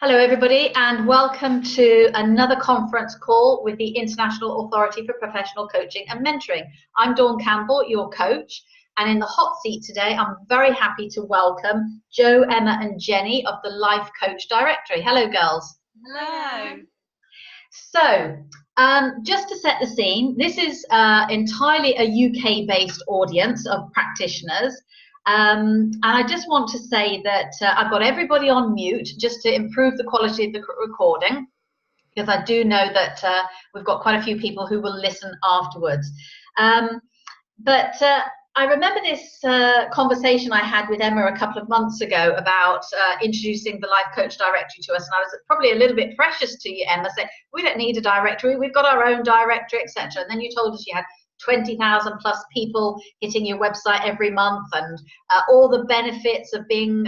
Hello, everybody, and welcome to another conference call with the International Authority for Professional Coaching and Mentoring. I'm Dawn Campbell, your coach, and in the hot seat today, I'm very happy to welcome Jo, Emma, and Jenny of the Life Coach Directory. Hello, girls. Hello. So, just to set the scene, this is entirely a UK-based audience of practitioners. And I just want to say that I've got everybody on mute just to improve the quality of the recording, because I do know that we've got quite a few people who will listen afterwards. But I remember this conversation I had with Emma a couple of months ago about introducing the Life Coach Directory to us, and I was probably a little bit precious to you, Emma, saying, we don't need a directory, we've got our own directory, etc. And then you told us you had 20,000 plus people hitting your website every month, and all the benefits of being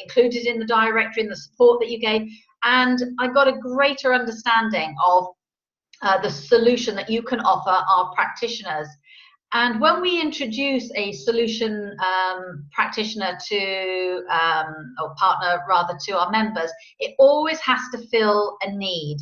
included in the directory and the support that you gave. And I got a greater understanding of the solution that you can offer our practitioners. And when we introduce a solution practitioner to, or partner rather, to our members, it always has to fill a need.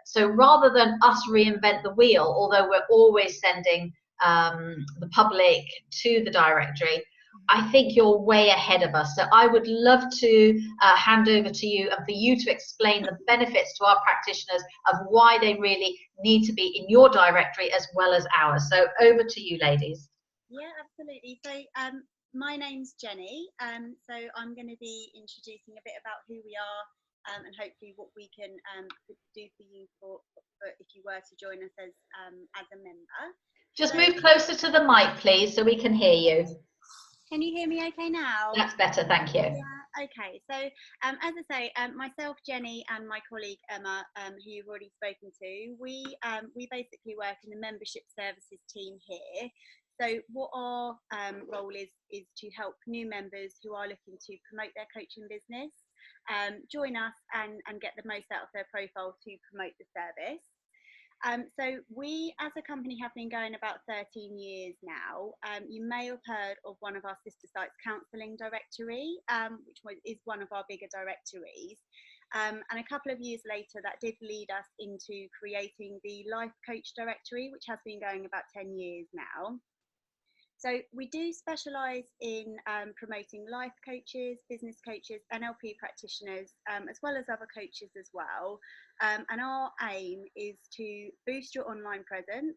So rather than us reinvent the wheel, although we're always sending the public to the directory, I think you're way ahead of us. So I would love to hand over to you and for you to explain the benefits to our practitioners of why they really need to be in your directory as well as ours. So over to you, ladies. Yeah, absolutely. So my name's Jenny. So I'm going to be introducing a bit about who we are and hopefully what we can do for you for if you were to join us as a member. Just move closer to the mic, please, so we can hear you. Can you hear me okay now? That's better, thank you. Yeah, okay. So as I say, myself, Jenny, and my colleague Emma, who you've already spoken to, we basically work in the membership services team here. So what our role is to help new members who are looking to promote their coaching business, join us and get the most out of their profile to promote the service. So we as a company have been going about 13 years now. You may have heard of one of our sister sites, Counselling Directory, which is one of our bigger directories. And a couple of years later, that did lead us into creating the Life Coach Directory, which has been going about 10 years now. So we do specialise in promoting life coaches, business coaches, NLP practitioners, as well as other coaches as well. And our aim is to boost your online presence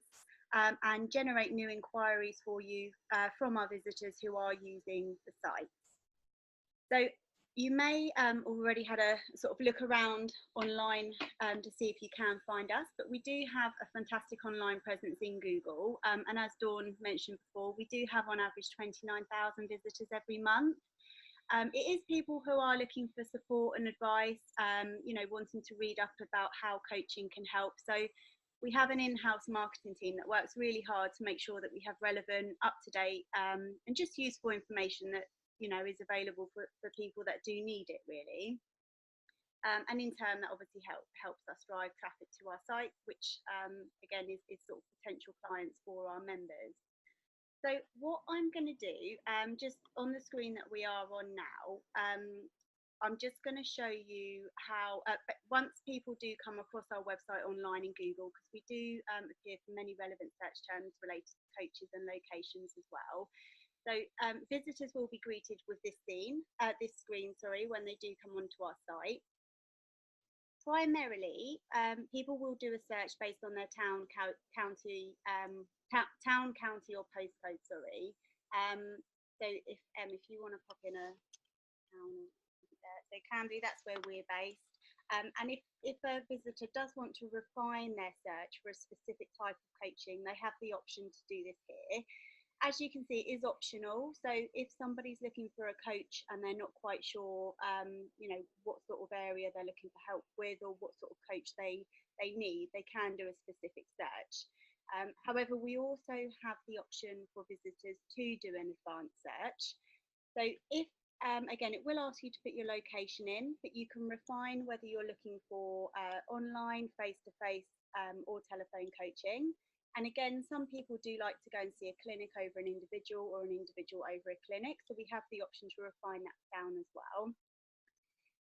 and generate new inquiries for you from our visitors who are using the sites. So you may already had a sort of look around online to see if you can find us, but we do have a fantastic online presence in Google. And as Dawn mentioned before, we do have on average 29,000 visitors every month. It is people who are looking for support and advice, wanting to read up about how coaching can help. So we have an in-house marketing team that works really hard to make sure that we have relevant, up-to-date and just useful information that is available for people that do need it, really. And in turn, that obviously helps us drive traffic to our site, which again is sort of potential clients for our members. So what I'm going to do, just on the screen that we are on now, I'm just going to show you how, once people do come across our website online in Google, because we do appear for many relevant search terms related to coaches and locations as well. So visitors will be greeted with this screen, when they do come onto our site. Primarily, people will do a search based on their town, county, or postcode. Sorry. So if you want to pop in a town, so Canby, that's where we're based. And if a visitor does want to refine their search for a specific type of coaching, they have the option to do this here. As you can see, it is optional. So if somebody's looking for a coach and they're not quite sure, what sort of area they're looking for help with or what sort of coach they need, they can do a specific search. However, we also have the option for visitors to do an advanced search. So if, again, it will ask you to put your location in, but you can refine whether you're looking for online, face-to-face or telephone coaching. And again, some people do like to go and see a clinic over an individual or an individual over a clinic. So we have the option to refine that down as well.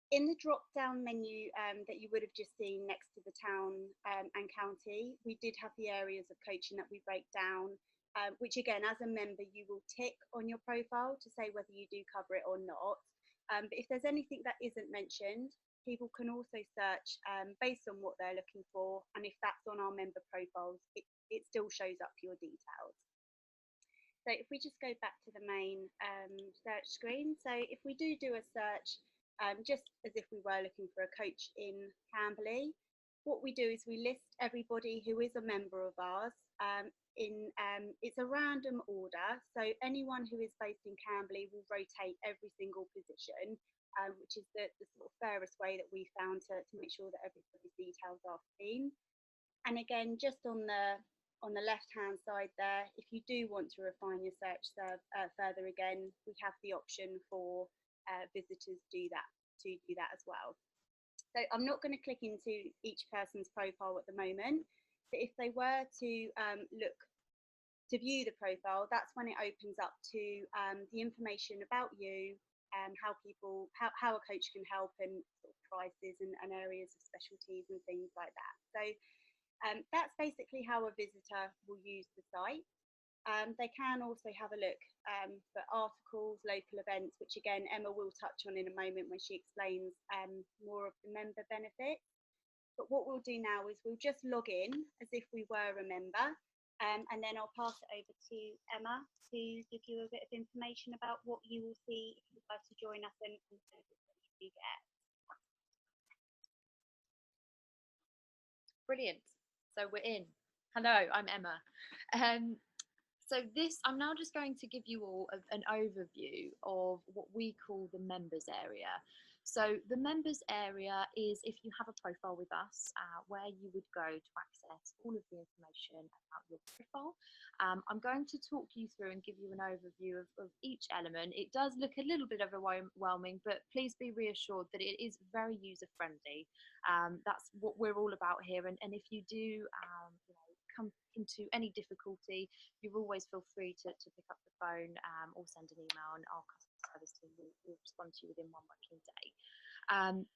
In the drop-down menu that you would have just seen next to the town and county, we did have the areas of coaching that we break down, which again, as a member, you will tick on your profile to say whether you do cover it or not. But if there's anything that isn't mentioned, people can also search based on what they're looking for, and if that's on our member profiles, it still shows up your details. So if we just go back to the main search screen, so if we do a search, just as if we were looking for a coach in Camberley, what we do is we list everybody who is a member of ours it's a random order. So anyone who is based in Camberley will rotate every single position, which is the sort of fairest way that we found to make sure that everybody's details are seen. And again, just on the left hand side there, if you do want to refine your search further, again, we have the option for visitors to do that as well. So I'm not going to click into each person's profile at the moment, but if they were to look to view the profile, that's when it opens up to the information about you, how a coach can help, and sort of prices and areas of specialties and things like that. So that's basically how a visitor will use the site. They can also have a look for articles, local events, which again Emma will touch on in a moment when she explains more of the member benefits. But what we'll do now is we'll just log in as if we were a member, and then I'll pass it over to Emma to give you a bit of information about what you will see if you decide to join us and the benefits that you do get. Brilliant. So we're in. Hello, I'm Emma. So I'm now just going to give you all an overview of what we call the members area. So the members area is if you have a profile with us, where you would go to access all of the information about your profile. I'm going to talk you through and give you an overview of each element. It does look a little bit overwhelming, but please be reassured that it is very user friendly. That's what we're all about here. And if you do come into any difficulty, you always feel free to pick up the phone or send an email, and our customer service team will respond to you within one working day.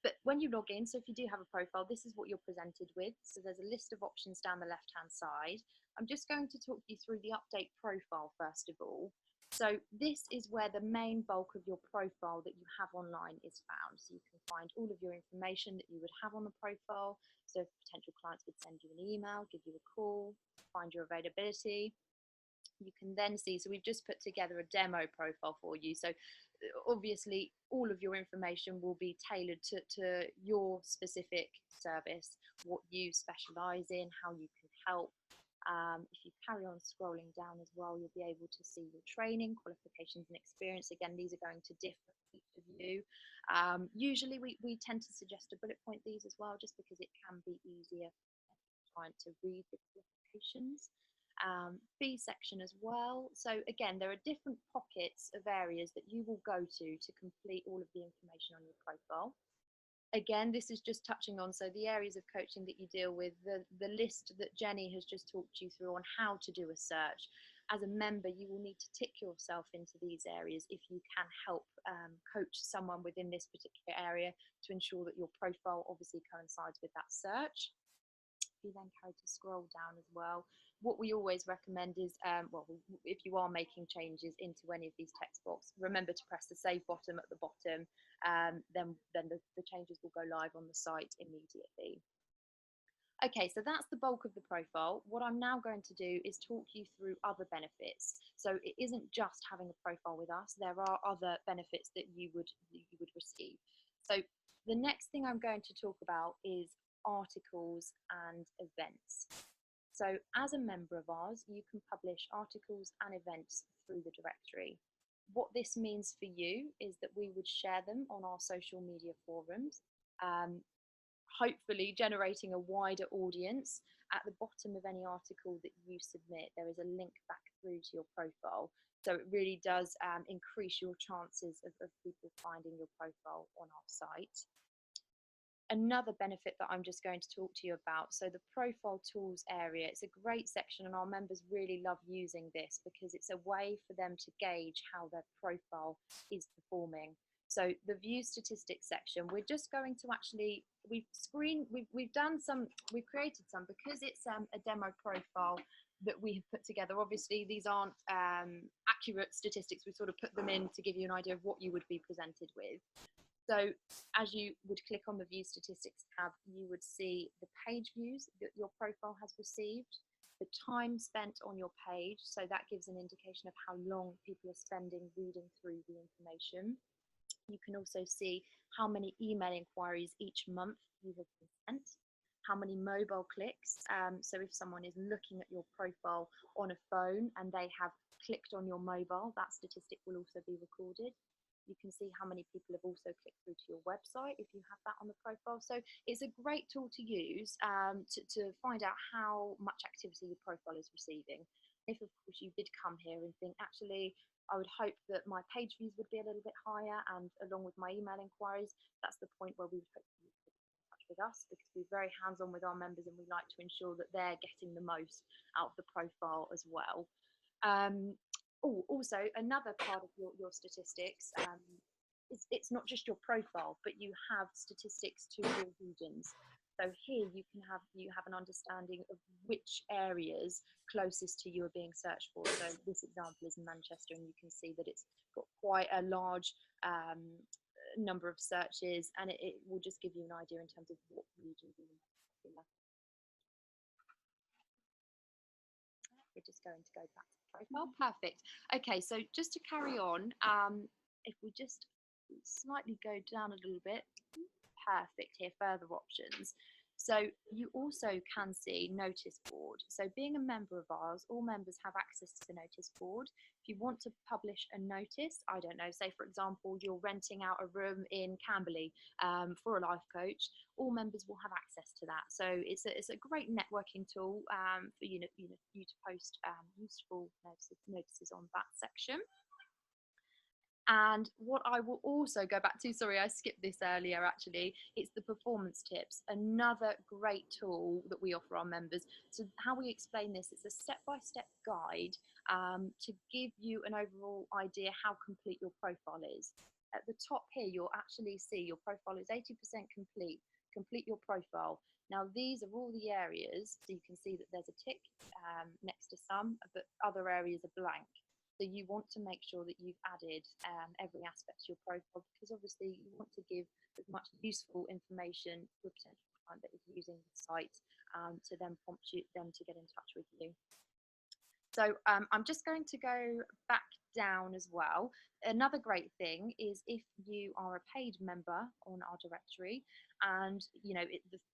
But when you log in, so if you do have a profile, this is what you're presented with. So there's a list of options down the left hand side. I'm just going to talk you through the update profile first of all. So this is where the main bulk of your profile that you have online is found. So you can find all of your information that you would have on the profile. So if potential clients would send you an email, give you a call, find your availability. You can then see, so we've just put together a demo profile for you. So obviously all of your information will be tailored to your specific service, what you specialise in, how you can help. If you carry on scrolling down as well, you'll be able to see your training, qualifications and experience. Again, these are going to differ for each of you. Usually we tend to suggest to bullet point these as well, just because it can be easier for client to read the qualifications. Fee section as well. So again, there are different pockets of areas that you will go to complete all of the information on your profile. Again, this is just touching on, so the areas of coaching that you deal with, the list that Jenny has just talked you through on how to do a search. As a member, you will need to tick yourself into these areas if you can help coach someone within this particular area to ensure that your profile obviously coincides with that search. You then carry to scroll down as well. What we always recommend is, if you are making changes into any of these text boxes, remember to press the save button at the bottom. Then the changes will go live on the site immediately. Okay, so that's the bulk of the profile. What I'm now going to do is talk you through other benefits. So it isn't just having a profile with us. There are other benefits that you would receive. So the next thing I'm going to talk about is articles and events. So as a member of ours, you can publish articles and events through the directory. What this means for you is that we would share them on our social media forums, hopefully generating a wider audience. At the bottom of any article that you submit, there is a link back through to your profile. So it really does increase your chances of people finding your profile on our site. Another benefit that I'm just going to talk to you about, so the profile tools area, it's a great section and our members really love using this because it's a way for them to gauge how their profile is performing. So the view statistics section, we're just going to actually, we've created some, because it's a demo profile that we have put together. Obviously these aren't accurate statistics, we sort of put them in to give you an idea of what you would be presented with. So as you would click on the view statistics tab, you would see the page views that your profile has received, the time spent on your page, so that gives an indication of how long people are spending reading through the information. You can also see how many email inquiries each month you have been sent, how many mobile clicks. So if someone is looking at your profile on a phone and they have clicked on your mobile, that statistic will also be recorded. You can see how many people have also clicked through to your website if you have that on the profile. So it's a great tool to use to find out how much activity your profile is receiving. If of course you did come here and think, actually, I would hope that my page views would be a little bit higher, and along with my email inquiries, that's the point where we would hope you would get in touch with us, because we're very hands-on with our members and we like to ensure that they're getting the most out of the profile as well. Also, another part of your statistics, it's not just your profile, but you have statistics to your regions. So here you have an understanding of which areas closest to you are being searched for. So this example is Manchester, and you can see that it's got quite a large number of searches, and it will just give you an idea in terms of what regions are popular. We're just going to go back to the profile. Perfect. Okay, so just to carry on, if we just slightly go down a little bit, perfect, here, further options. So you also can see notice board. So being a member of ours, all members have access to the notice board. If you want to publish a notice, I don't know, say for example, you're renting out a room in Camberley for a life coach, all members will have access to that. So it's a great networking tool for you to post useful notices on that section. And what I will also go back to, sorry, I skipped this earlier actually, it's the performance tips, another great tool that we offer our members. So how we explain this, it's a step-by-step guide to give you an overall idea how complete your profile is. At the top here, you'll actually see your profile is 80% complete. Complete your profile. Now these are all the areas, so you can see that there's a tick next to some, but other areas are blank. So you want to make sure that you've added every aspect to your profile, because obviously you want to give as much useful information to a potential client that is using the site to then prompt them to get in touch with you. So I'm just going to go back down as well. Another great thing is if you are a paid member on our directory and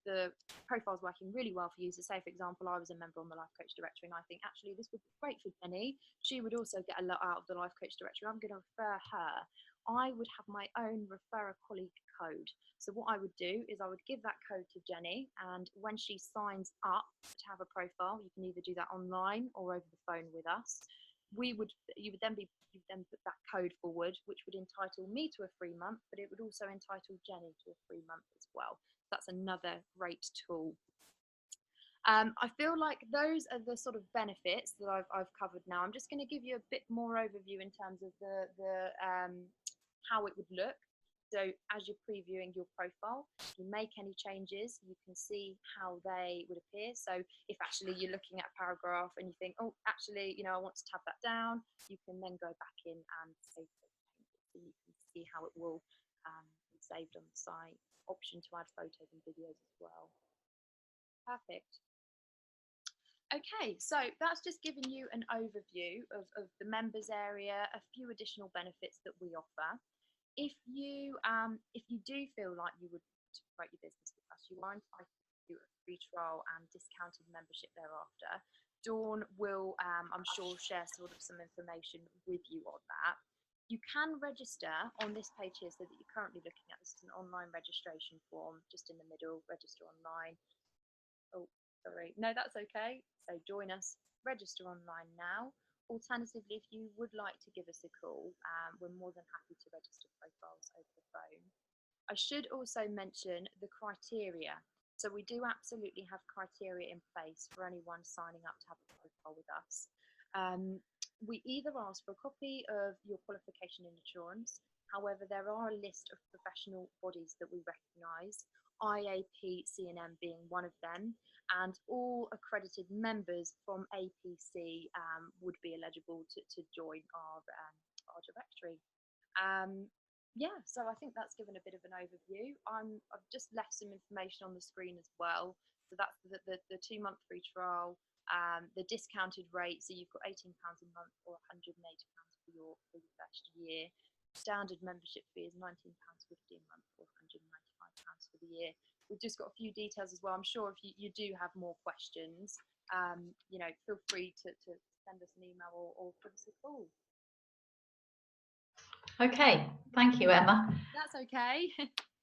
the profile's working really well for you. So say for example, I was a member on the Life Coach directory and I think actually this would be great for Jenny. She would also get a lot out of the Life Coach directory. I'm going to refer her. I would have my own refer a colleague code. So what I would do is I would give that code to Jenny, and when she signs up to have a profile, you can either do that online or over the phone with us. You would then put that code forward, which would entitle me to a free month, but it would also entitle Jenny to a free month as well. That's another great tool. I feel like those are the sort of benefits that I've covered now. I'm just going to give you a bit more overview in terms of how it would look. So as you're previewing your profile, if you make any changes, you can see how they would appear. So if actually you're looking at a paragraph and you think, oh, actually, I want to tab that down, you can then go back in and save those changes. So you can see how it will be saved on the site. Option to add photos and videos as well. Perfect. Okay, so that's just given you an overview of the members area, a few additional benefits that we offer. If you do feel like you would promote your business with us, you are entitled to a free trial and discounted membership thereafter. Dawn will, I'm sure, share sort of some information with you on that. You can register on this page here, so that you're currently looking at. This is an online registration form, just in the middle, register online. Oh, sorry, no, that's okay. So join us, register online now. Alternatively, if you would like to give us a call, we're more than happy to register profiles over the phone. I should also mention the criteria. So we do absolutely have criteria in place for anyone signing up to have a profile with us. We either ask for a copy of your qualification and insurance, However, there are a list of professional bodies that we recognise, IAPC&M being one of them, and all accredited members from APC would be eligible to join our directory. Yeah, so I think that's given a bit of an overview. I've just left some information on the screen as well. So that's the 2-month free trial, the discounted rate. So you've got £18 a month or £180 for your first year. Standard membership fee is £19.50 a month or £195 for the year. We've just got a few details as well. I'm sure if you do have more questions, you know, feel free to send us an email or give us a call. Okay, thank you, Emma. That's okay.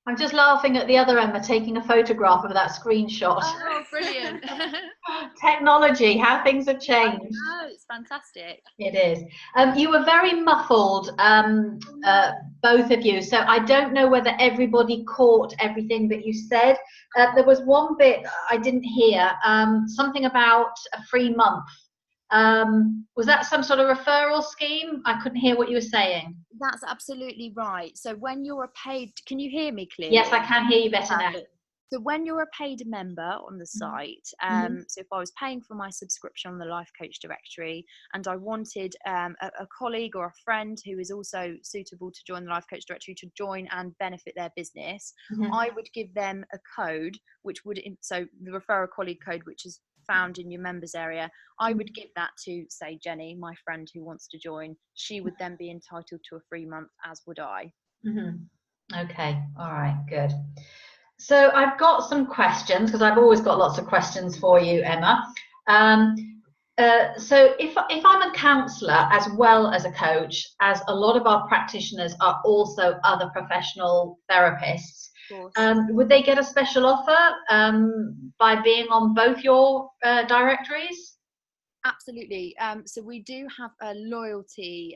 I'm just laughing at the other Emma taking a photograph of that screenshot. Oh, brilliant. Technology, how things have changed. Oh, it's fantastic. It is. You were very muffled, both of you, so I don't know whether everybody caught everything that you said. There was one bit I didn't hear, something about a free month. Was that some sort of referral scheme? I couldn't hear what you were saying. That's absolutely right. So when you're a paid, can you hear me clearly? Yes, I can hear you better now. So when you're a paid member on the site, so if I was paying for my subscription on the Life Coach Directory and I wanted a colleague or a friend who is also suitable to join the Life Coach Directory to join and benefit their business, I would give them a code, which would, so the refer a colleague code, which is found in your members area. I would give that to, say, Jenny, my friend who wants to join. She would then be entitled to a free month, as would I. Okay, all right, good. So I've got some questions, because I've always got lots of questions for you, Emma. So if I'm a counsellor as well as a coach, as a lot of our practitioners are also other professional therapists, would they get a special offer by being on both your directories? Absolutely. So we do have a loyalty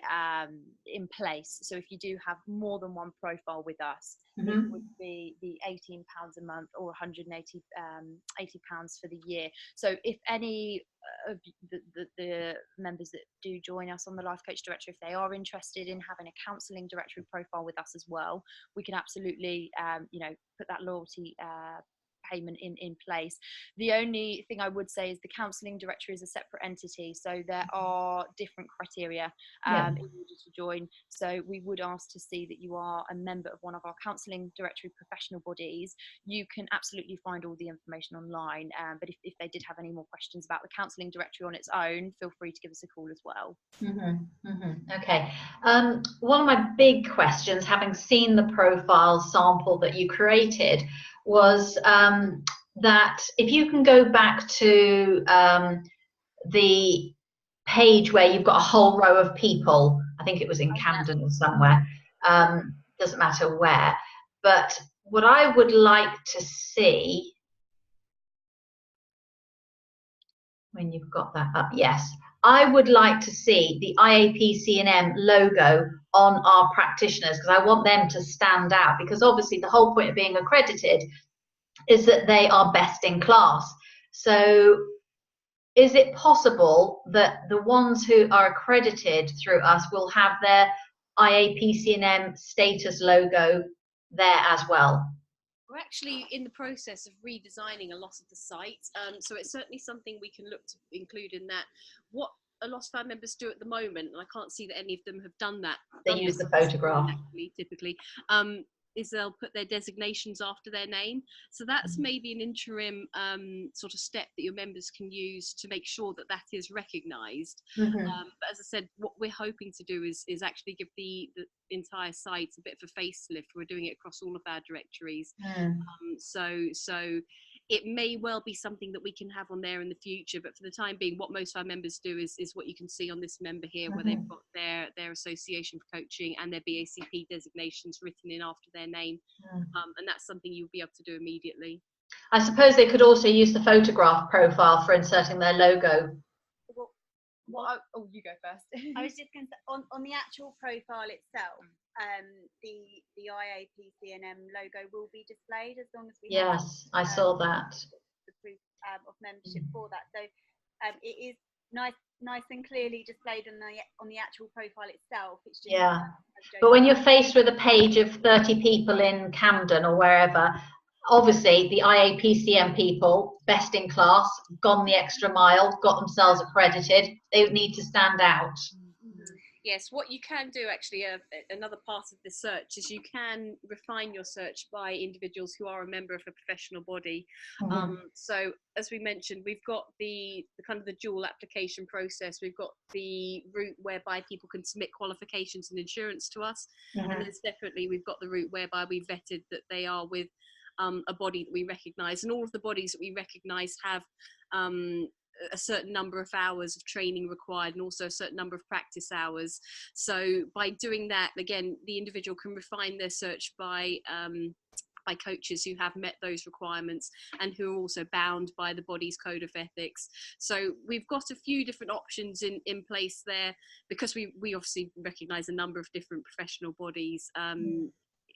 in place. So if you do have more than one profile with us, it would be the £18 a month or £180 for the year. So if any of the members that do join us on the Life Coach Directory, if they are interested in having a counselling directory profile with us as well, we can absolutely, you know, put that loyalty payment in place. The only thing I would say is the counselling directory is a separate entity, so there are different criteria in order to join. So we would ask to see that you are a member of one of our counselling directory professional bodies. You can absolutely find all the information online, but if they did have any more questions about the counselling directory on its own, feel free to give us a call as well. Okay. One of my big questions, having seen the profile sample that you created, was that if you can go back to the page where you've got a whole row of people, I think it was in Camden or somewhere, doesn't matter where, but what I would like to see, when you've got that up, yes, I would like to see the IAPC&M logo on our practitioners, because I want them to stand out, because obviously the whole point of being accredited is that they are best in class. So is it possible that the ones who are accredited through us will have their IAPC&M status logo there as well? We're actually in the process of redesigning a lot of the site, so it's certainly something we can look to include in that. What a lot of our members do at the moment, and I can't see that any of them have done that. They use the photograph. Actually, typically, is they'll put their designations after their name. So that's maybe an interim sort of step that your members can use to make sure that that is recognised. But as I said, what we're hoping to do is actually give the entire site a bit of a facelift. We're doing it across all of our directories. So it may well be something that we can have on there in the future, but for the time being, what most of our members do is what you can see on this member here, where they've got their association for coaching and their BACP designations written in after their name, and that's something you'll be able to do immediately. I suppose they could also use the photograph profile for inserting their logo. Oh, you go first. I was just going to say, on the actual profile itself, the IAPC&M logo will be displayed as long as we have. Yes, I saw that. The proof of membership for that. So it is nice nice and clearly displayed on the actual profile itself. It's just, yeah. But when you're faced with a page of 30 people in Camden or wherever, obviously the IAPC&M people, best in class, gone the extra mile, got themselves accredited, they would need to stand out. Yes, what you can do actually, another part of the search is you can refine your search by individuals who are a member of a professional body. So as we mentioned, we've got the kind of the dual application process. We've got the route whereby people can submit qualifications and insurance to us. And there's definitely, we've got the route whereby we vetted that they are with a body that we recognise. And all of the bodies that we recognise have a certain number of hours of training required and also a certain number of practice hours. So by doing that, again, the individual can refine their search by coaches who have met those requirements and who are also bound by the body's code of ethics. So we've got a few different options in place there, because we obviously recognise a number of different professional bodies.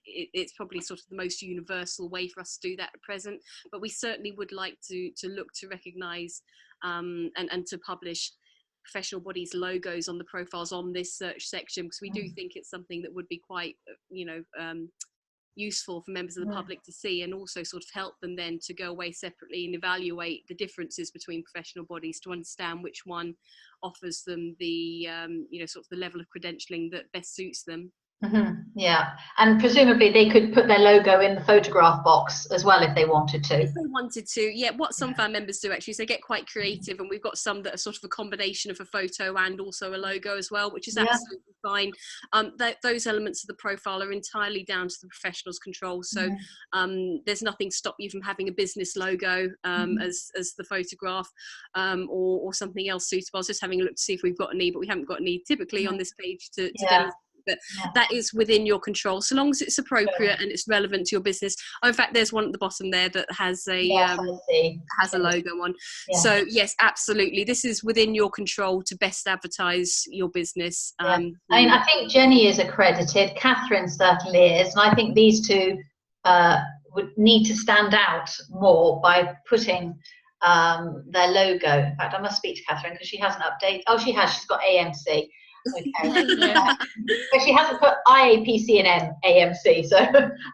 It's probably sort of the most universal way for us to do that at present, but we certainly would like to look to recognise and to publish professional bodies' logos on the profiles on this search section, because we do think it's something that would be quite, useful for members of the public to see, and also sort of help them then to go away separately and evaluate the differences between professional bodies to understand which one offers them the, sort of the level of credentialing that best suits them. Yeah, and presumably they could put their logo in the photograph box as well if they wanted to. If they wanted to, yeah. What some of our members do actually is they get quite creative, and we've got some that are sort of a combination of a photo and also a logo as well, which is absolutely fine. Those elements of the profile are entirely down to the professional's control. So there's nothing to stop you from having a business logo as the photograph, or something else suitable. I was just having a look to see if we've got any, but we haven't got any typically on this page to demonstrate. But that is within your control, so long as it's appropriate and it's relevant to your business. Oh, in fact, there's one at the bottom there that has a logo on. So yes, absolutely, this is within your control to best advertise your business. I mean, I think Jenny is accredited, Catherine certainly is, and I think these two would need to stand out more by putting their logo. In fact, I must speak to Catherine because she hasn't updated. Oh, she has. She's got AMC. Okay. But she hasn't put IAPC&M AMC, so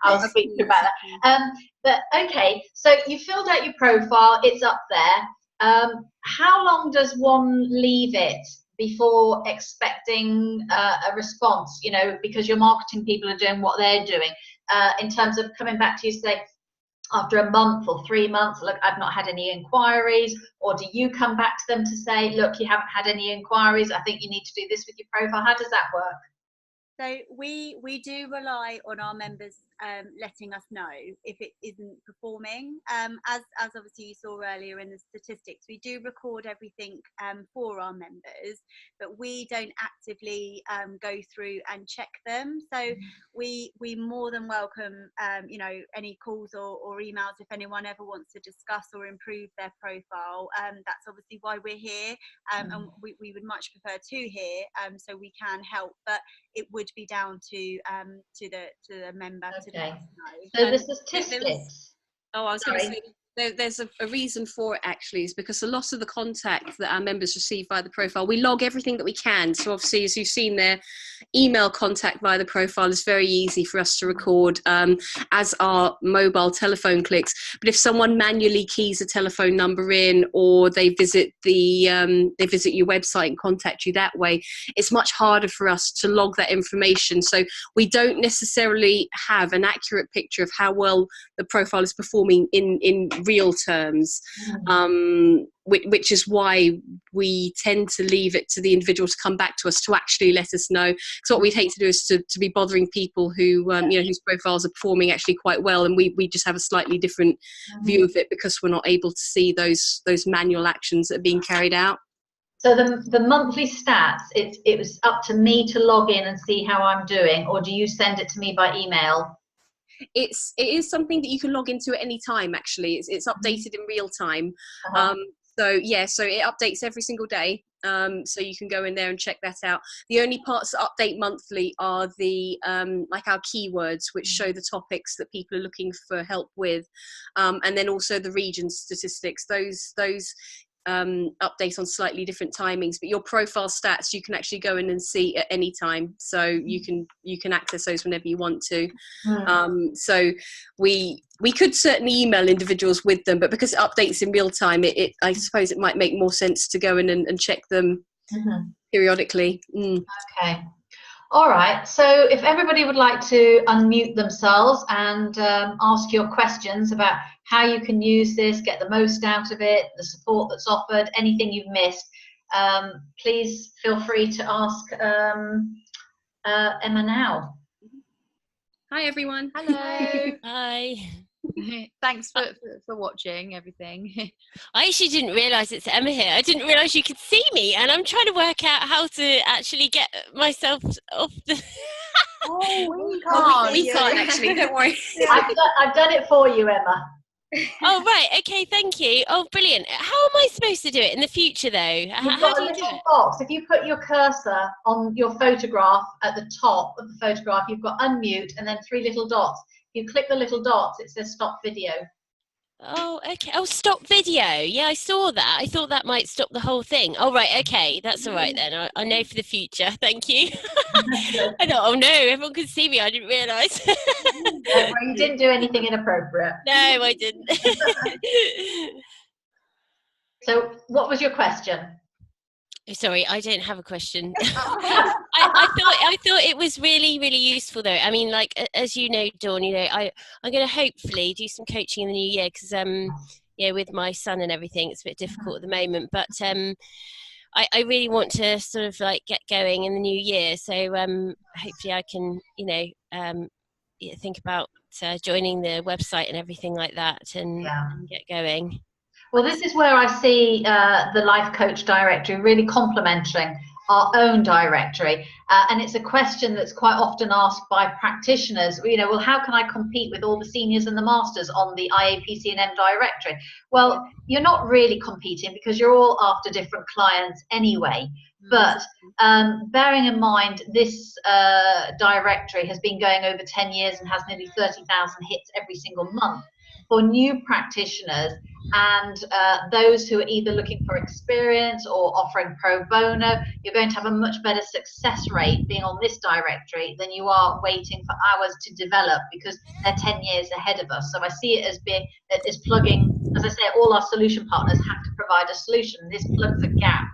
I'll speak to her about that. But okay, so you filled out your profile, it's up there. How long does one leave it before expecting a response? You know, because your marketing people are doing what they're doing, in terms of coming back to you, say, after a month or 3 months, look, I've not had any inquiries, or do you come back to them to say, look, you haven't had any inquiries, I think you need to do this with your profile? How does that work? So we do rely on our members letting us know if it isn't performing. As obviously you saw earlier in the statistics, we do record everything for our members, but we don't actively go through and check them. So we more than welcome any calls or emails if anyone ever wants to discuss or improve their profile. That's obviously why we're here, and we would much prefer to hear, so we can help, but it would be down to the member to let us know. So the statistics. I was going to say, there's a reason for it actually, is because a lot of the contact that our members receive via the profile, we log everything that we can. So obviously, as you've seen there, email contact via the profile is very easy for us to record, as are mobile telephone clicks. But if someone manually keys a telephone number in, or they visit your website and contact you that way, it's much harder for us to log that information. So we don't necessarily have an accurate picture of how well the profile is performing in real terms, which is why we tend to leave it to the individual to come back to us to actually let us know. Because what we'd hate to do is to be bothering people who whose profiles are performing actually quite well, and we just have a slightly different view of it because we're not able to see those manual actions that are being carried out. So the monthly stats, it was up to me to log in and see how I'm doing, or do you send it to me by email? It is something that you can log into at any time. Actually, it's updated in real time. So it updates every single day. So you can go in there and check that out. The only parts that update monthly are the like our keywords, which show the topics that people are looking for help with, and then also the region statistics. Those update on slightly different timings, but your profile stats you can actually go in and see at any time, so you can access those whenever you want to. So we could certainly email individuals with them, but because it updates in real time, I suppose it might make more sense to go in and check them periodically. Okay. All right, so if everybody would like to unmute themselves and ask your questions about how you can use this, get the most out of it, the support that's offered, anything you've missed, please feel free to ask Emma now. Hi everyone. Hello. Hi. Thanks for watching everything. I actually didn't realise it's Emma here. I didn't realise you could see me, and I'm trying to work out how to actually get myself off the... We can't actually, don't worry. I've done it for you, Emma. Oh, right. Okay, thank you. Oh, brilliant. How am I supposed to do it in the fufuture, though? You've How got do a you do little it? box. If you put your cursor on your photograph at the top of the photograph, you've got unmute and then 3 little dots. You click the little dots, it says stop video. Oh, okay. Oh, stop video. Yeah, I saw that. I thought that might stop the whole thing. Oh, right. Okay. That's all right then. I know for the future. Thank you. I thought, oh no, everyone could see me. I didn't realise. Well, you didn't do anything inappropriate. No, I didn't. So what was your question? Sorry, I don't have a question. I thought it was really, really useful though. I mean, like as you know, Dawn, I'm going to hopefully do some coaching in the new year because with my son and everything, it's a bit difficult at the moment. But I really want to sort of like get going in the new year. So hopefully I can think about joining the website and everything like that and get going. Well, this is where I see the Life Coach Directory really complementing our own directory. And it's a question that's quite often asked by practitioners, well, how can I compete with all the seniors and the masters on the IAPC&M directory? Well, you're not really competing because you're all after different clients anyway. But bearing in mind this directory has been going over 10 years and has nearly 30,000 hits every single month. For new practitioners and those who are either looking for experience or offering pro bono, you're going to have a much better success rate being on this directory than you are waiting for hours to develop because they're 10 years ahead of us. So I see it as plugging, as I say, all our solution partners have to provide a solution. This plugs a gap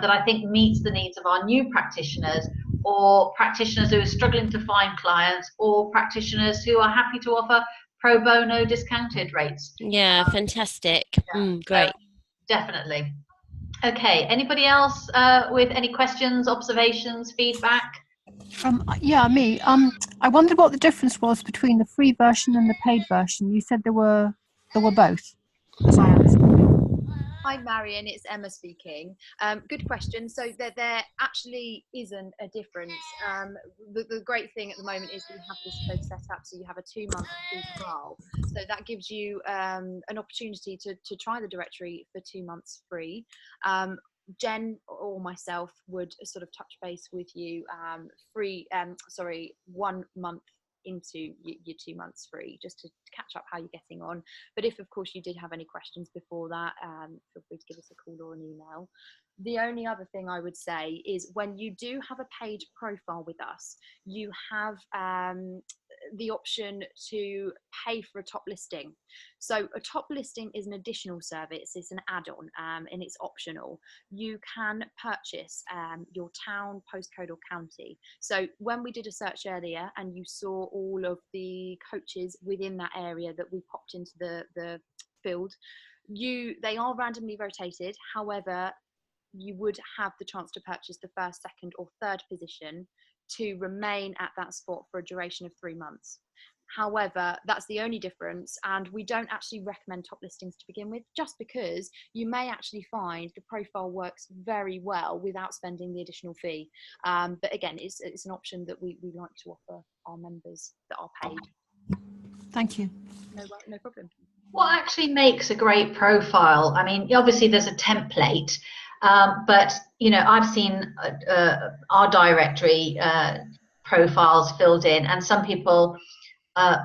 that I think meets the needs of our new practitioners or practitioners who are struggling to find clients or practitioners who are happy to offer pro bono discounted rates. Yeah, fantastic. Great. Definitely. Okay, anybody else with any questions, observations, feedback? Yeah, me. I wondered what the difference was between the free version and the paid version. You said there were both. Hi Marion, it's Emma speaking. Good question. So there actually isn't a difference. The great thing at the moment is we have this both set up so you have a 2-month free trial. So that gives you an opportunity to try the directory for 2 months free. Jen or myself would sort of touch base with you 1 month into your 2 months free just to catch up how you're getting on. But if of course you did have any questions before that, feel free to give us a call or an email. The only other thing I would say is when you do have a paid profile with us, you have the option to pay for a top listing. So a top listing is an additional service, it's an add-on and it's optional. You can purchase your town, postcode or county. So when we did a search earlier and you saw all of the coaches within that area that we popped into the field, they are randomly rotated. However, you would have the chance to purchase the first, second or third position to remain at that spot for a duration of 3 months. However, that's the only difference, and we don't actually recommend top listings to begin with, just because you may actually find the profile works very well without spending the additional fee. But again, it's an option that we like to offer our members that are paid. Thank you. No problem. What actually makes a great profile? I mean, obviously there's a template, but I've seen our directory profiles filled in, and some people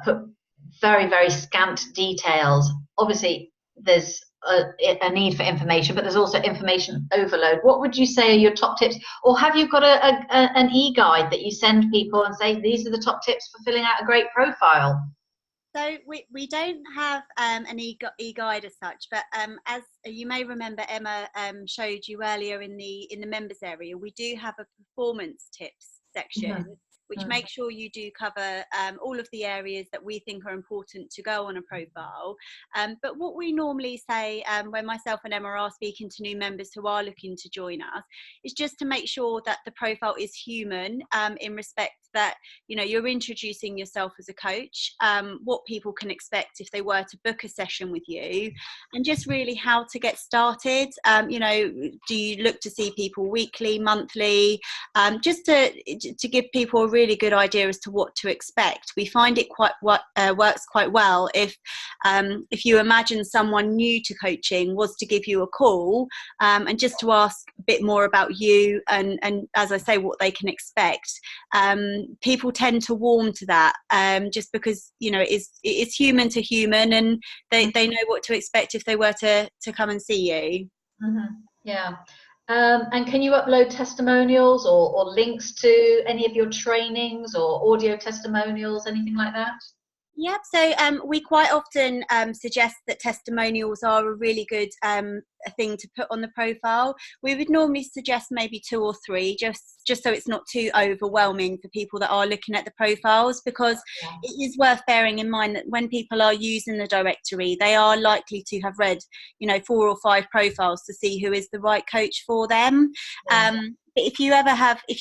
put very, very scant details. Obviously, there's a need for information, but there's also information overload. What would you say are your top tips? Or have you got an e-guide that you send people and say, these are the top tips for filling out a great profile? So we don't have an e-guide as such, but as you may remember, Emma showed you earlier in the members area, we do have a performance tips section, which makes sure you do cover all of the areas that we think are important to go on a profile. But what we normally say when myself and Emma are speaking to new members who are looking to join us is just to make sure that the profile is human, in respect that, you know, you're introducing yourself as a coach, what people can expect if they were to book a session with you, and just really how to get started. You know, do you look to see people weekly, monthly, just to give people a really good idea as to what to expect. We find it works quite well if you imagine someone new to coaching was to give you a call and just to ask a bit more about you and as I say, what they can expect. People tend to warm to that, just because, you know, it's human to human, and they know what to expect if they were to come and see you. Yeah. And can you upload testimonials or links to any of your trainings or audio testimonials, anything like that? Yep, so we quite often suggest that testimonials are a really good thing to put on the profile. We would normally suggest maybe 2 or 3, just so it's not too overwhelming for people that are looking at the profiles, because it is worth bearing in mind that when people are using the directory, they are likely to have read, you know, 4 or 5 profiles to see who is the right coach for them. But if you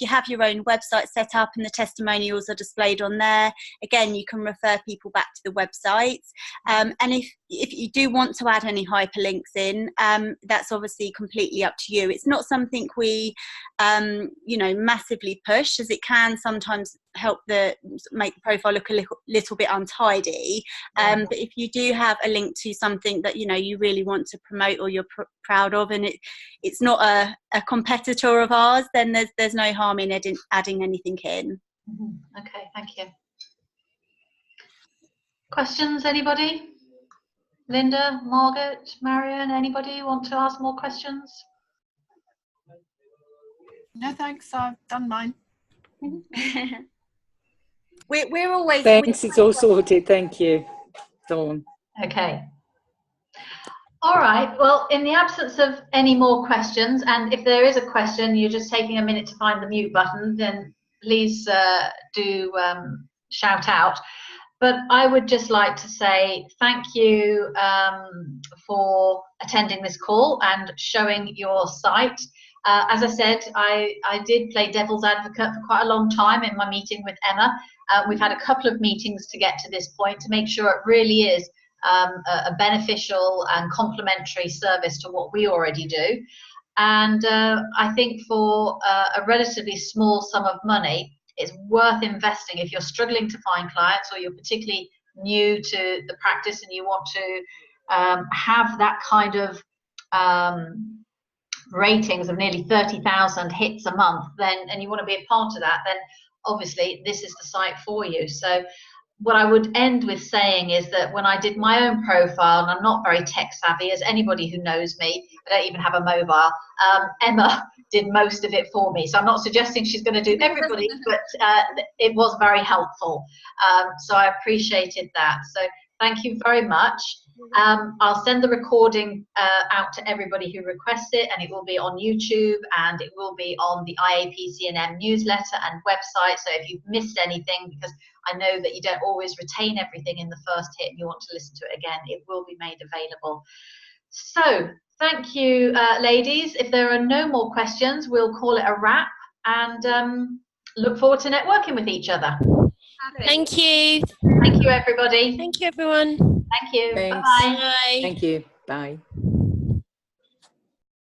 have your own website set up and the testimonials are displayed on there, again, you can refer people back to the website. And if you do want to add any hyperlinks in, that's obviously completely up to you. It's not something we, you know, massively push, as it can sometimes help make the profile look a little bit untidy. But if you do have a link to something that, you know, you really want to promote or you're proud of, and it's not a competitor of ours, then there's no harm in adding anything in. Okay, thank you. Questions, anybody? Linda, Margaret, Marion, anybody want to ask more questions? No, thanks. I've done mine. We're always... Thanks, it's all sorted. Thank you, Dawn. Okay. All right. Well, in the absence of any more questions, and if there is a question, you're just taking a minute to find the mute button, then please do shout out. But I would just like to say thank you for attending this call and showing your site. As I said, I did play devil's advocate for quite a long time in my meeting with Emma. We've had a couple of meetings to get to this point to make sure it really is a beneficial and complementary service to what we already do. And I think for a relatively small sum of money, it's worth investing if you're struggling to find clients or you're particularly new to the practice and you want to have that kind of ratings of nearly 30,000 hits a month, and you want to be a part of that, then obviously this is the site for you. So what I would end with saying is that when I did my own profile, and I'm not very tech savvy, as anybody who knows me, I don't even have a mobile, Emma did most of it for me. So I'm not suggesting she's going to do everybody, but it was very helpful. So I appreciated that. So thank you very much. I'll send the recording out to everybody who requests it, and it will be on YouTube, and it will be on the IAPC&M newsletter and website. So if you've missed anything, because I know that you don't always retain everything in the first hit and you want to listen to it again, it will be made available. So thank you, ladies. If there are no more questions, we'll call it a wrap, and look forward to networking with each other. Thank you. Thank you, everybody. Thank you, everyone. Thank you. Thanks. Bye-bye. Bye. Thank you. Bye.